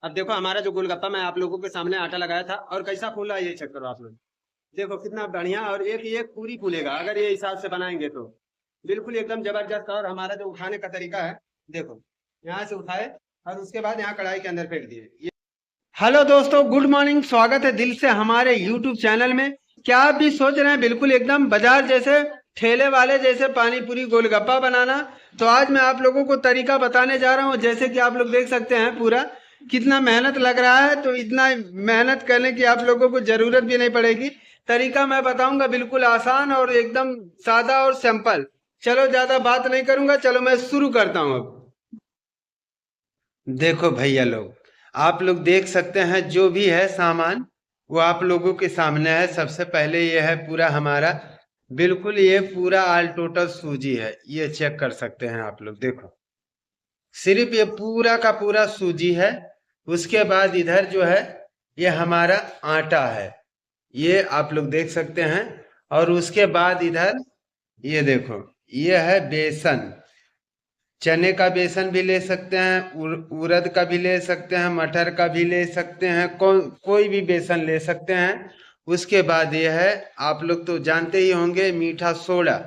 अब देखो हमारा जो गोलगप्पा मैं आप लोगों के सामने आटा लगाया था और कैसा फूला ये चेक करो आप लोग। देखो कितना बढ़िया और एक एक पूरी फूलेगा अगर ये हिसाब से बनाएंगे तो बिल्कुल एकदम जबरदस्त। और हमारा जो उठाने का तरीका है, देखो यहाँ से उठाए और उसके बाद यहाँ कढ़ाई के अंदर फेंक दिए। हेलो दोस्तों, गुड मॉर्निंग। स्वागत है दिल से हमारे यूट्यूब चैनल में। क्या आप भी सोच रहे हैं बिल्कुल एकदम बाजार जैसे ठेले वाले जैसे पानी पूरी गोलगप्पा बनाना? तो आज मैं आप लोगों को तरीका बताने जा रहा हूं। जैसे कि आप लोग देख सकते हैं पूरा कितना मेहनत लग रहा है, तो इतना मेहनत करने की आप लोगों को जरूरत भी नहीं पड़ेगी। तरीका मैं बताऊंगा बिल्कुल आसान और एकदम सादा और सिंपल। चलो ज्यादा बात नहीं करूंगा, चलो मैं शुरू करता हूँ अब। देखो भैया लोग, आप लोग देख सकते हैं जो भी है सामान वो आप लोगों के सामने है। सबसे पहले ये है पूरा हमारा, बिल्कुल ये पूरा ऑल टोटल सूजी है। ये चेक कर सकते हैं आप लोग, देखो सिर्फ ये पूरा का पूरा सूजी है। उसके बाद इधर जो है ये हमारा आटा है, ये आप लोग देख सकते हैं। और उसके बाद इधर ये देखो, ये है बेसन। चने का बेसन भी ले सकते हैं, उड़द का भी ले सकते हैं, मटर का भी ले सकते हैं, कोई भी बेसन ले सकते हैं। उसके बाद ये है, आप लोग तो जानते ही होंगे, मीठा सोडा।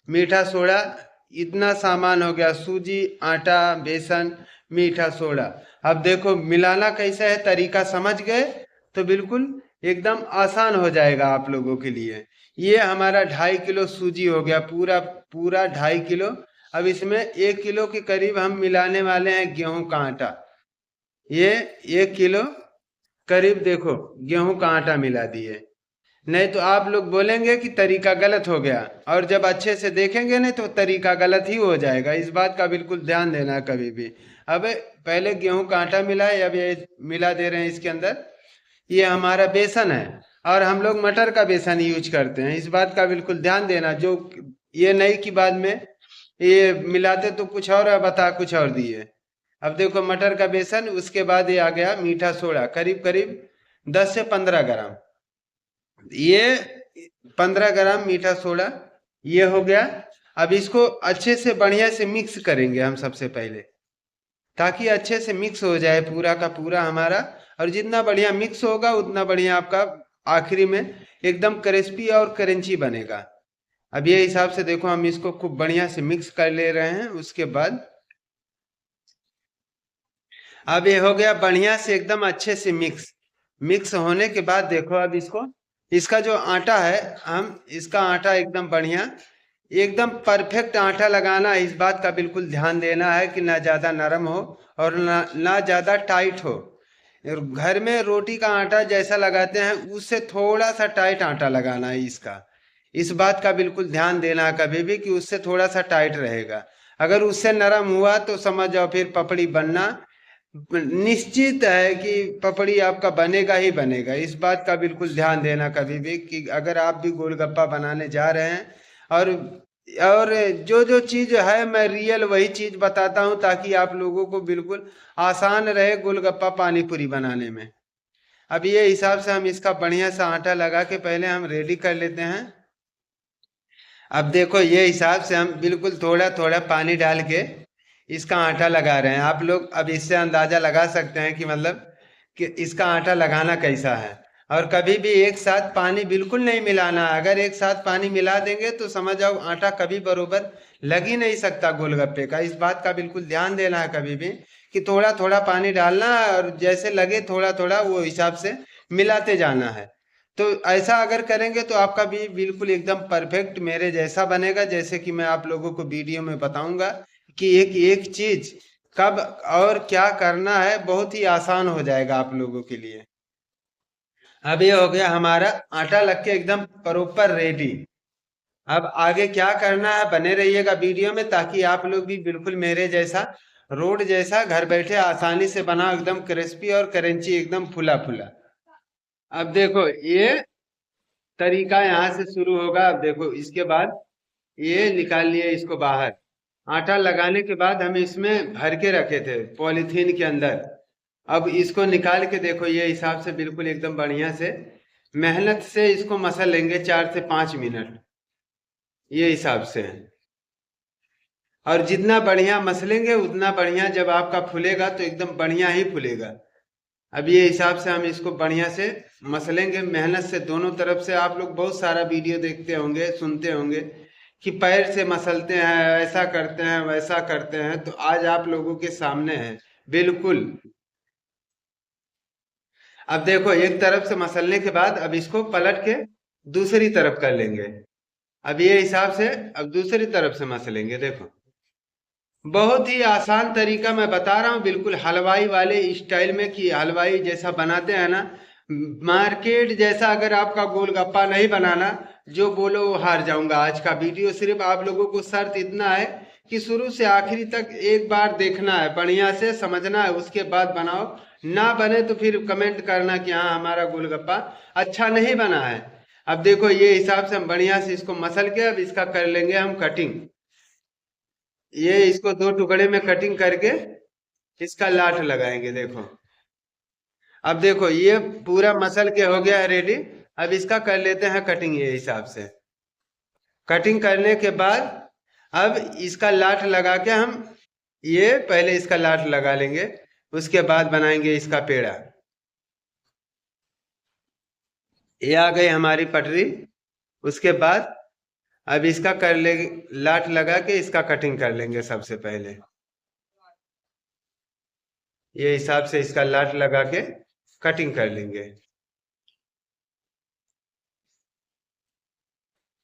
मीठा सोडा, इतना सामान हो गया, सूजी, आटा, बेसन, मीठा सोडा। अब देखो मिलाना कैसा है, तरीका समझ गए तो बिल्कुल एकदम आसान हो जाएगा आप लोगों के लिए। ये हमारा 2.5 किलो सूजी हो गया, पूरा पूरा 2.5 किलो। अब इसमें 1 किलो के करीब हम मिलाने वाले हैं गेहूं का आटा। ये 1 किलो करीब देखो गेहूं का आटा मिला दिए। नहीं तो आप लोग बोलेंगे कि तरीका गलत हो गया, और जब अच्छे से देखेंगे नहीं तो तरीका गलत ही हो जाएगा। इस बात का बिल्कुल ध्यान देना कभी भी। अब पहले गेहूं का आटा मिलाए, अब ये मिला दे रहे हैं इसके अंदर। ये हमारा बेसन है, और हम लोग मटर का बेसन यूज करते हैं। इस बात का बिल्कुल ध्यान देना, जो ये नहीं कि बाद में ये मिलाते तो कुछ और है, बता कुछ और दिए। अब देखो मटर का बेसन, उसके बाद ये आ गया मीठा सोडा, करीब करीब 10 से 15 ग्राम। ये 15 ग्राम मीठा सोडा ये हो गया। अब इसको अच्छे से बढ़िया से मिक्स करेंगे हम सबसे पहले, ताकि अच्छे से मिक्स हो जाए पूरा का पूरा हमारा। और जितना बढ़िया मिक्स होगा उतना बढ़िया आपका आखिरी में एकदम क्रिस्पी और क्रंची बनेगा। अब ये हिसाब से देखो हम इसको खूब बढ़िया से मिक्स कर ले रहे हैं। उसके बाद अब ये हो गया बढ़िया से एकदम अच्छे से मिक्स। मिक्स होने के बाद देखो अब इसको, इसका जो आटा है, हम इसका आटा एकदम बढ़िया एकदम परफेक्ट आटा लगाना है। इस बात का बिल्कुल ध्यान देना है कि ना ज़्यादा नरम हो और ना ज़्यादा टाइट हो। घर में रोटी का आटा जैसा लगाते हैं उससे थोड़ा सा टाइट आटा लगाना है इसका। इस बात का बिल्कुल ध्यान देना है कभी भी कि उससे थोड़ा सा टाइट रहेगा। अगर उससे नरम हुआ तो समझ जाओ फिर पपड़ी बनना निश्चित है कि पपड़ी आपका बनेगा ही बनेगा। इस बात का बिल्कुल ध्यान देना कभी भी कि अगर आप भी गोलगप्पा बनाने जा रहे हैं। और और जो जो चीज़ है मैं रियल वही चीज़ बताता हूँ, ताकि आप लोगों को बिल्कुल आसान रहे गोलगप्पा पानी पूरी बनाने में। अब ये हिसाब से हम इसका बढ़िया सा आटा लगा के पहले हम रेडी कर लेते हैं। अब देखो ये हिसाब से हम बिल्कुल थोड़ा थोड़ा पानी डाल के इसका आटा लगा रहे हैं। आप लोग अब इससे अंदाजा लगा सकते हैं कि मतलब कि इसका आटा लगाना कैसा है। और कभी भी एक साथ पानी बिल्कुल नहीं मिलाना है। अगर एक साथ पानी मिला देंगे तो समझ जाओ आटा कभी बरोबर लग ही नहीं सकता गोलगप्पे का। इस बात का बिल्कुल ध्यान देना है कभी भी कि थोड़ा थोड़ा पानी डालना है, और जैसे लगे थोड़ा थोड़ा वो हिसाब से मिलाते जाना है। तो ऐसा अगर करेंगे तो आपका भी बिल्कुल एकदम परफेक्ट मेरे जैसा बनेगा। जैसे कि मैं आप लोगों को वीडियो में बताऊंगा कि एक एक चीज कब और क्या करना है, बहुत ही आसान हो जाएगा आप लोगों के लिए। अब ये हो गया हमारा आटा लग के एकदम प्रॉपर रेडी। अब आगे क्या करना है बने रहिएगा वीडियो में, ताकि आप लोग भी बिल्कुल मेरे जैसा रोड जैसा घर बैठे आसानी से बनाओ, एकदम क्रिस्पी और क्रंची एकदम फुला फुला। अब देखो ये तरीका यहाँ से शुरू होगा। अब देखो इसके बाद ये निकाल लिए इसको बाहर। आटा लगाने के बाद हम इसमें भर के रखे थे पॉलीथीन के अंदर। अब इसको निकाल के देखो ये हिसाब से बिल्कुल एकदम बढ़िया से मेहनत से इसको मसल लेंगे 4 से 5 मिनट, ये हिसाब से है। और जितना बढ़िया मसलेंगे उतना बढ़िया जब आपका फूलेगा तो एकदम बढ़िया ही फूलेगा। अब ये हिसाब से हम इसको बढ़िया से मसलेंगे मेहनत से दोनों तरफ से। आप लोग बहुत सारा वीडियो देखते होंगे, सुनते होंगे कि पैर से मसलते हैं, ऐसा करते हैं, वैसा करते हैं, तो आज आप लोगों के सामने है बिल्कुल। अब देखो एक तरफ से मसलने के बाद अब इसको पलट के दूसरी तरफ कर लेंगे। अब ये हिसाब से अब दूसरी तरफ से मसलेंगे। देखो बहुत ही आसान तरीका मैं बता रहा हूँ, बिल्कुल हलवाई वाले स्टाइल में, कि हलवाई जैसा बनाते हैं ना, मार्केट जैसा। अगर आपका गोलगप्पा नहीं बनाना, जो बोलो वो हार जाऊंगा। आज का वीडियो सिर्फ आप लोगों को शर्त इतना है कि शुरू से आखिरी तक एक बार देखना है, बढ़िया से समझना है, उसके बाद बनाओ। ना बने तो फिर कमेंट करना कि हाँ हमारा गोलगप्पा अच्छा नहीं बना है। अब देखो ये हिसाब से हम बढ़िया से इसको मसल के अब इसका कर लेंगे हम कटिंग। ये इसको दो टुकड़े में कटिंग करके इसका लाठ लगाएंगे। देखो अब देखो ये पूरा मसल के हो गया है रेडी। अब इसका कर लेते हैं कटिंग। ये हिसाब से कटिंग करने के बाद अब इसका लाठ लगा के हम, ये पहले इसका लाठ लगा लेंगे, उसके बाद बनाएंगे इसका पेड़ा। ये आ गई हमारी पटरी। उसके बाद अब इसका कर ले, लाठ लगा के इसका कटिंग कर लेंगे सबसे पहले। ये हिसाब से इसका लाठ लगा के कटिंग कर लेंगे।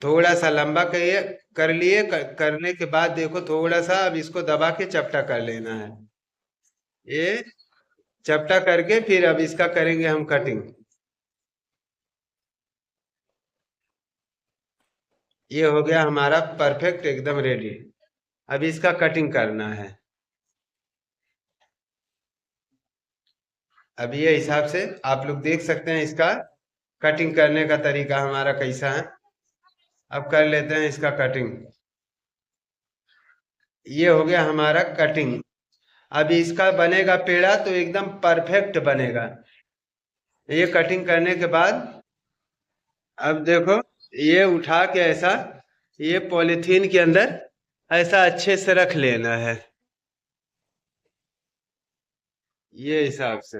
थोड़ा सा लंबा करिए, कर लिए, करने के बाद देखो थोड़ा सा अब इसको दबा के चपटा कर लेना है। ये चपटा करके फिर अब इसका करेंगे हम कटिंग। ये हो गया हमारा परफेक्ट एकदम रेडी। अब इसका कटिंग करना है। अब ये हिसाब से आप लोग देख सकते हैं इसका कटिंग करने का तरीका हमारा कैसा है। अब कर लेते हैं इसका कटिंग। ये हो गया हमारा कटिंग। अब इसका बनेगा पेड़ा तो एकदम परफेक्ट बनेगा। ये कटिंग करने के बाद अब देखो ये उठा के ऐसा, ये पॉलीथीन के अंदर ऐसा अच्छे से रख लेना है। ये हिसाब से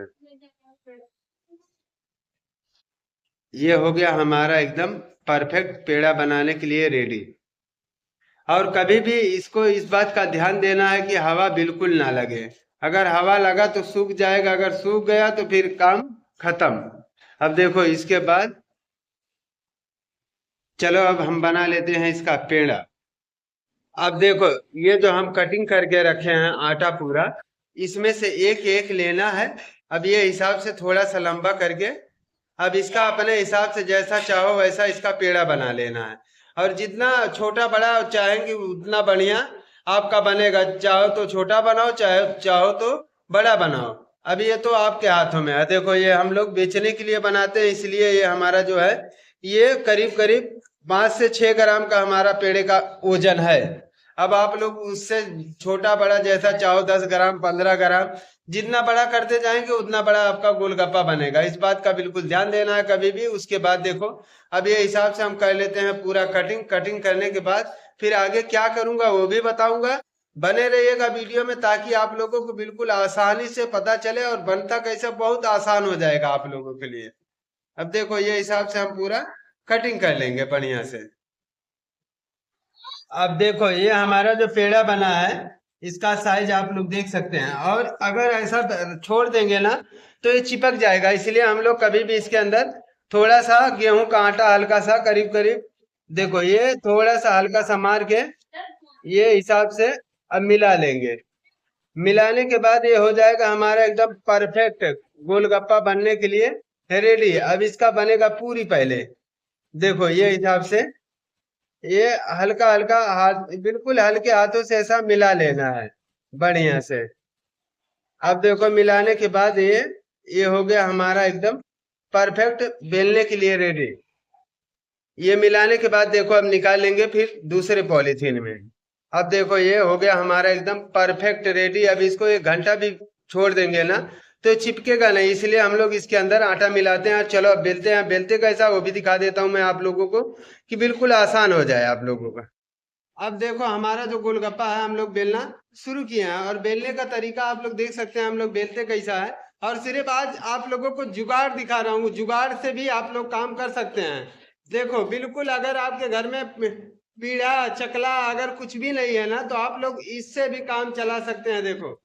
ये हो गया हमारा एकदम परफेक्ट पेड़ा बनाने के लिए रेडी। और कभी भी इसको इस बात का ध्यान देना है कि हवा बिल्कुल ना लगे। अगर हवा लगा तो सूख जाएगा, अगर सूख गया तो फिर काम खत्म। अब देखो इसके बाद चलो अब हम बना लेते हैं इसका पेड़ा। अब देखो ये जो हम कटिंग करके रखे हैं आटा पूरा, इसमें से एक एक लेना है। अब ये हिसाब से थोड़ा सा लंबा करके अब इसका अपने हिसाब से जैसा चाहो वैसा इसका पेड़ा बना लेना है। और जितना छोटा बड़ा चाहेंगे उतना बढ़िया आपका बनेगा। चाहो तो छोटा बनाओ, चाहे चाहो तो बड़ा बनाओ। अब ये तो आपके हाथों में है। देखो ये हम लोग बेचने के लिए बनाते हैं, इसलिए ये हमारा जो है ये करीब करीब 5 से 6 ग्राम का हमारा पेड़े का वजन है। अब आप लोग उससे छोटा बड़ा जैसा चाहो, 10 ग्राम, 15 ग्राम, जितना बड़ा करते जाएंगे उतना बड़ा आपका गोलगप्पा बनेगा। इस बात का बिल्कुल ध्यान देना है कभी भी। उसके बाद देखो अब ये हिसाब से हम कर लेते हैं पूरा कटिंग। कटिंग करने के बाद फिर आगे क्या करूंगा वो भी बताऊंगा। बने रहिएगा वीडियो में ताकि आप लोगों को बिल्कुल आसानी से पता चले और बनता कैसे बहुत आसान हो जाएगा आप लोगों के लिए। अब देखो ये हिसाब से हम पूरा कटिंग कर लेंगे बढ़िया से। अब देखो ये हमारा जो पेड़ा बना है इसका साइज आप लोग देख सकते हैं। और अगर ऐसा छोड़ देंगे ना तो ये चिपक जाएगा, इसलिए हम लोग कभी भी इसके अंदर थोड़ा सा गेहूं का आटा हल्का सा करीब करीब, देखो ये थोड़ा सा हल्का सा मार के ये हिसाब से अब मिला लेंगे। मिलाने के बाद ये हो जाएगा हमारा एकदम परफेक्ट गोलगप्पा बनने के लिए रेडी। अब इसका बनेगा पूरी पहले। देखो ये हिसाब से ये हल्का हल्का हाथ, बिल्कुल हल्के हाथों से ऐसा मिला लेना है बढ़िया से। अब देखो मिलाने के बाद ये हो गया हमारा एकदम परफेक्ट बेलने के लिए रेडी। ये मिलाने के बाद देखो अब निकाल लेंगे फिर दूसरे पॉलीथीन में। अब देखो ये हो गया हमारा एकदम परफेक्ट रेडी। अब इसको 1 घंटा भी छोड़ देंगे ना तो चिपकेगा नहीं, इसलिए हम लोग इसके अंदर आटा मिलाते हैं। चलो अब बेलते हैं। बेलते कैसा वो भी दिखा देता हूँ मैं आप लोगों को कि बिल्कुल आसान हो जाए आप लोगों का। अब देखो हमारा जो गोलगप्पा है हम लोग बेलना शुरू किए हैं। और बेलने का तरीका आप लोग देख सकते हैं हम लोग बेलते कैसा है। और सिर्फ आज आप लोगों को जुगाड़ दिखा रहा हूँ, जुगाड़ से भी आप लोग काम कर सकते हैं। देखो बिल्कुल, अगर आपके घर में पीढ़ा चकला अगर कुछ भी नहीं है ना, तो आप लोग इससे भी काम चला सकते हैं। देखो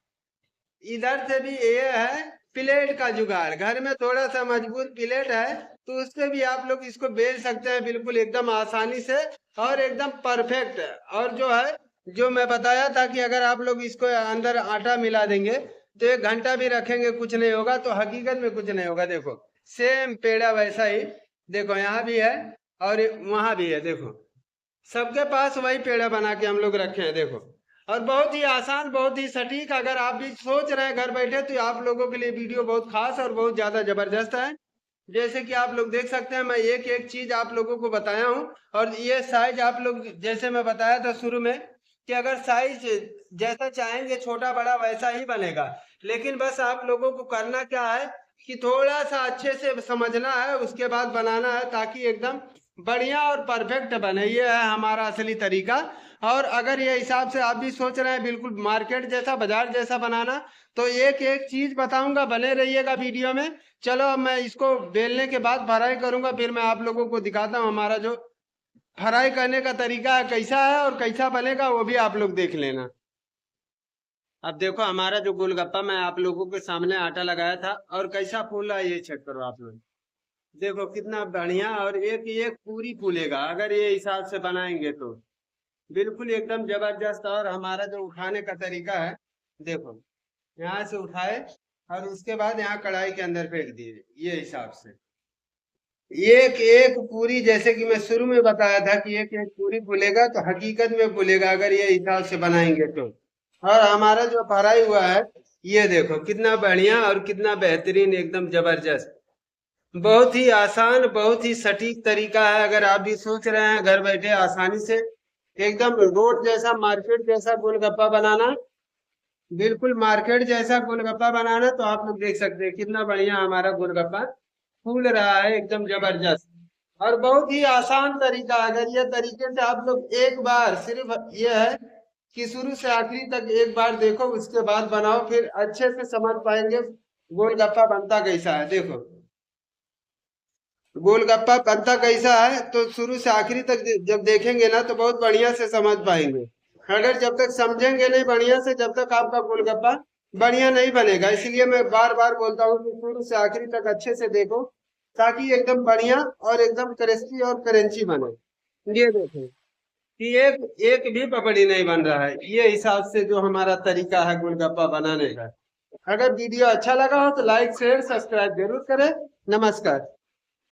इधर से भी ये है प्लेट का जुगाड़, घर में थोड़ा सा मजबूत प्लेट है तो उससे भी आप लोग इसको बेल सकते हैं बिल्कुल एकदम आसानी से और एकदम परफेक्ट। और जो है, जो मैं बताया था कि अगर आप लोग इसको अंदर आटा मिला देंगे तो 1 घंटा भी रखेंगे कुछ नहीं होगा, तो हकीकत में कुछ नहीं होगा। देखो सेम पेड़ा वैसा ही, देखो यहाँ भी है और वहां भी है। देखो सबके पास वही पेड़ा बना के हम लोग रखे हैं। देखो, और बहुत ही आसान, बहुत ही सटीक। अगर आप भी सोच रहे हैं घर बैठे, तो आप लोगों के लिए वीडियो बहुत खास और बहुत ज्यादा जबरदस्त है। जैसे कि आप लोग देख सकते हैं, मैं एक एक चीज आप लोगों को बताया हूँ। और ये साइज आप लोग, जैसे मैं बताया था शुरू में कि अगर साइज जैसा चाहेंगे छोटा बड़ा वैसा ही बनेगा, लेकिन बस आप लोगों को करना क्या है कि थोड़ा सा अच्छे से समझना है, उसके बाद बनाना है ताकि एकदम बढ़िया और परफेक्ट बने। ये है हमारा असली तरीका। और अगर ये हिसाब से आप भी सोच रहे हैं बिल्कुल मार्केट जैसा, बाजार जैसा बनाना, तो एक एक चीज बताऊंगा, बने रहिएगा वीडियो में। चलो अब मैं इसको बेलने के बाद फ्राई करूंगा, फिर मैं आप लोगों को दिखाता हूँ हमारा जो फ्राई करने का तरीका है कैसा है और कैसा बनेगा, वो भी आप लोग देख लेना। अब देखो हमारा जो गोलगप्पा मैं आप लोगों के सामने आटा लगाया था और कैसा फूल रहा है, ये चेक करो आप लोग। देखो कितना बढ़िया, और एक एक पूरी फूलेगा अगर ये हिसाब से बनाएंगे तो बिल्कुल एकदम जबरदस्त। और हमारा जो उठाने का तरीका है, देखो यहाँ से उठाए और उसके बाद यहाँ कढ़ाई के अंदर फेंक दिए, ये हिसाब से एक एक पूरी। जैसे कि मैं शुरू में बताया था कि एक एक पूरी फूलेगा, तो हकीकत में फूलेगा अगर ये हिसाब से बनाएंगे तो। और हमारा जो फ्राई हुआ है, ये देखो कितना बढ़िया और कितना बेहतरीन, एकदम जबरदस्त। बहुत ही आसान, बहुत ही सटीक तरीका है। अगर आप भी सोच रहे हैं घर बैठे आसानी से एकदम रोड जैसा, मार्केट जैसा गोलगप्पा बनाना, बिल्कुल मार्केट जैसा गोलगप्पा बनाना, तो आप लोग देख सकते हैं कितना बढ़िया हमारा गोलगप्पा फूल रहा है, एकदम जबरदस्त। और बहुत ही आसान तरीका, अगर ये तरीके से आप लोग एक बार, सिर्फ ये है कि शुरू से आखिरी तक एक बार देखो, उसके बाद बनाओ, फिर अच्छे से समझ पाएंगे गोलगप्पा बनता कैसा है। देखो गोलगप्पा बनता कैसा है, तो शुरू से आखिरी तक जब देखेंगे ना, तो बहुत बढ़िया से समझ पाएंगे। अगर जब तक समझेंगे नहीं बढ़िया से, जब तक आपका गोलगप्पा बढ़िया नहीं बनेगा। इसलिए मैं बार बार बोलता हूँ कि शुरू से आखिरी तक अच्छे से देखो, ताकि एकदम बढ़िया और एकदम क्रिस्पी और क्रंची बने। ये देखो कि एक एक भी पपड़ी नहीं बन रहा है, ये हिसाब से जो हमारा तरीका है गोलगप्पा बनाने का। अगर वीडियो अच्छा लगा हो तो लाइक शेयर सब्सक्राइब जरूर करें। नमस्कार।